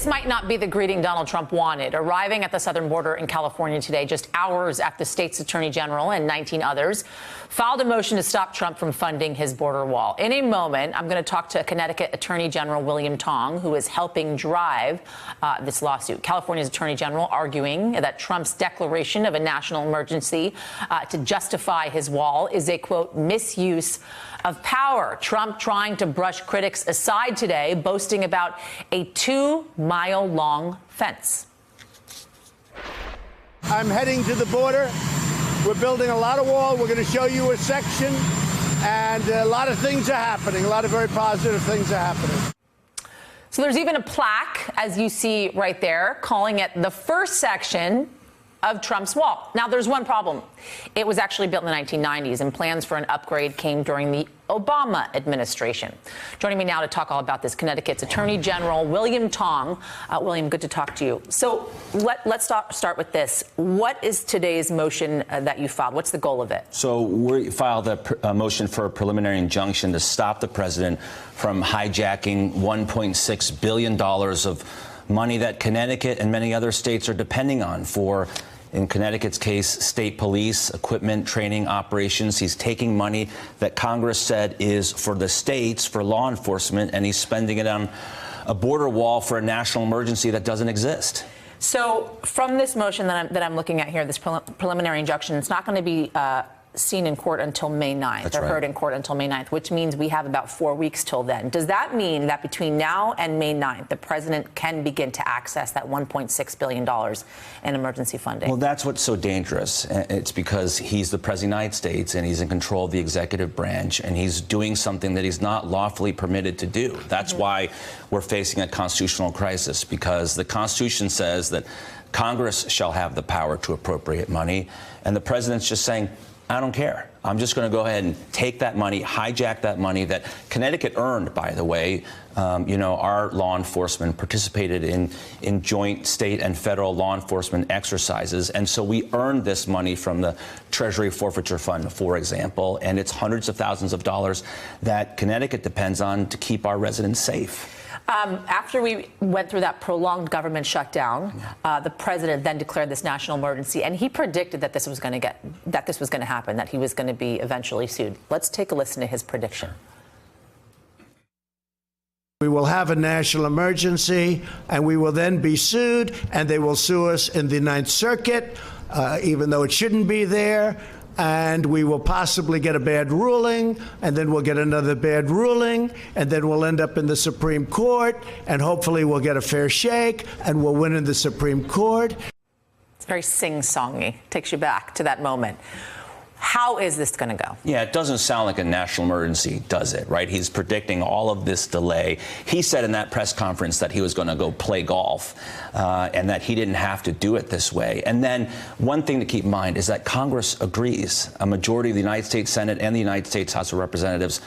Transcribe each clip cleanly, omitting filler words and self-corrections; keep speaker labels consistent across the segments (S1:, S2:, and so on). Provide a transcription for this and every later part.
S1: This might not be the greeting Donald Trump wanted. Arriving at the southern border in California today, just hours after the state's attorney general and 19 others filed a motion to stop Trump from funding his border wall. In a moment, I'm going to talk to Connecticut Attorney General William Tong, who is helping drive this lawsuit. California's attorney general arguing that Trump's declaration of a national emergency to justify his wall is a, quote, misuse of power. Trump trying to brush critics aside today, boasting about a 2-mile-long fence.
S2: I'm heading to the border. We're building a lot of wall. We're going to show you a section, and a lot of things are happening. A lot of very positive things are happening.
S1: So there's even a plaque, as you see right there, calling it the first section of Trump's wall. Now, there's one problem. It was actually built in the 1990s, and plans for an upgrade came during the Obama administration. Joining me now to talk all about this, Connecticut's Attorney General William Tong. William, good to talk to you. So let's start with this. What is today's motion that you filed? What's the goal of it? So
S3: we filed a motion for a preliminary injunction to stop the president from hijacking $1.6 billion of money that Connecticut and many other states are depending on for, in Connecticut's case, state police, equipment, training, operations. He's taking money that Congress said is for the states, for law enforcement, and he's spending it on a border wall for a national emergency that doesn't exist.
S1: So from this motion that I'm looking at here, this preliminary injunction, it's not going to be seen in court until May 9th.
S3: That's
S1: or
S3: right.
S1: Heard in court until May 9th, which means we have about 4 weeks till then. Does that mean that between now and May 9th, the president can begin to access that $1.6 billion in emergency funding?
S3: Well, that's what's so dangerous. It's because he's the president of the United States and he's in control of the executive branch and he's doing something that he's not lawfully permitted to do. That's why we're facing a constitutional crisis, because the Constitution says that Congress shall have the power to appropriate money, and the president's just saying, I don't care. I'm just going to go ahead and take that money, hijack that money that Connecticut earned, by the way. Our law enforcement participated in joint state and federal law enforcement exercises. And so we earned this money from the Treasury Forfeiture Fund, for example. And it's hundreds of thousands of dollars that Connecticut depends on to keep our residents safe.
S1: After we went through that prolonged government shutdown, the president then declared this national emergency, and he predicted that this was going to happen, that he was going to be eventually sued. Let's take a listen to his prediction.
S2: We will have a national emergency, and we will then be sued, and they will sue us in the Ninth Circuit, even though it shouldn't be there. And we will possibly get a bad ruling, and then we'll get another bad ruling, and then we'll end up in the Supreme Court, and hopefully we'll get a fair shake, and we'll win in the Supreme Court.
S1: It's very sing-songy. Takes you back to that moment. How is this going to go?
S3: Yeah, it doesn't sound like a national emergency, does it, right? He's predicting all of this delay. He said in that press conference that he was going to go play golf and that he didn't have to do it this way. And then one thing to keep in mind is that Congress agrees. A majority of the United States Senate and the United States House of Representatives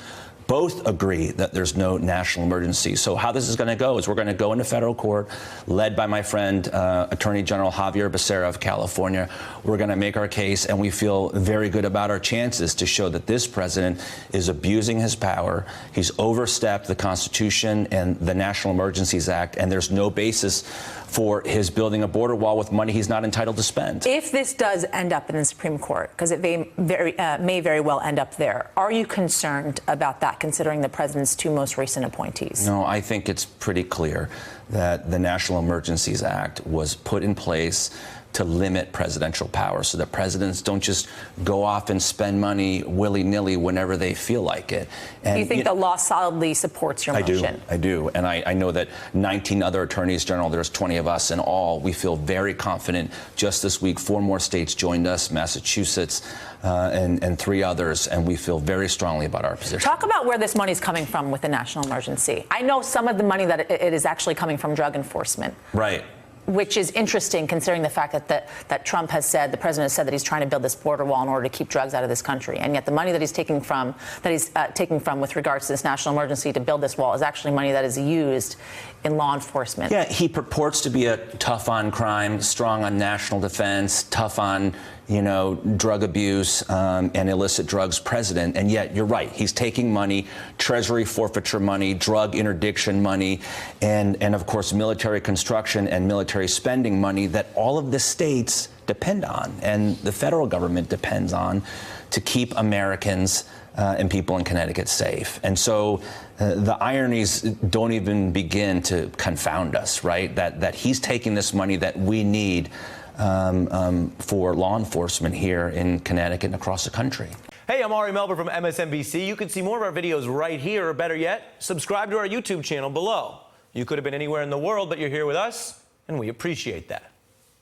S3: both agree that there's no national emergency. So how this is going to go is we're going to go into federal court, led by my friend, Attorney General Xavier Becerra of California. We're going to make our case, and we feel very good about our chances to show that this president is abusing his power. He's overstepped the Constitution and the National Emergencies Act, and there's no basis for his building a border wall with money he's not entitled to spend.
S1: If this does end up in the Supreme Court, because it may very well end up there, are you concerned about that, considering the president's two most recent appointees?
S3: No, I think it's pretty clear that the National Emergencies Act was put in place to limit presidential power so that presidents don't just go off and spend money willy-nilly whenever they feel like it. And
S1: you think the law solidly supports your motion?
S3: I do. And I know that 19 other attorneys general, there's 20 of us in all. We feel very confident. Just this week, 4 more states joined us, Massachusetts and 3 others, and we feel very strongly about our position.
S1: Talk about where this money is coming from with the national emergency. I know some of the money that it is actually coming from drug enforcement.
S3: Right.
S1: Which is interesting, considering the fact that Trump has said, the president has said that he's trying to build this border wall in order to keep drugs out of this country, and yet the money that he's taking from with regards to this national emergency to build this wall is actually money that is used in law enforcement.
S3: Yeah, he purports to be a tough on crime, strong on national defense, tough on drug abuse and illicit drugs president. And yet, you're right, he's taking money, Treasury forfeiture money, drug interdiction money, and of course, military construction and military spending money that all of the states depend on and the federal government depends on to keep Americans and people in Connecticut safe. And so the ironies don't even begin to confound us, right? That he's taking this money that we need for law enforcement here in Connecticut and across the country.
S4: Hey, I'm Ari Melber from MSNBC. You can see more of our videos right here, or better yet, subscribe to our YouTube channel below. You could have been anywhere in the world, but you're here with us, and we appreciate that.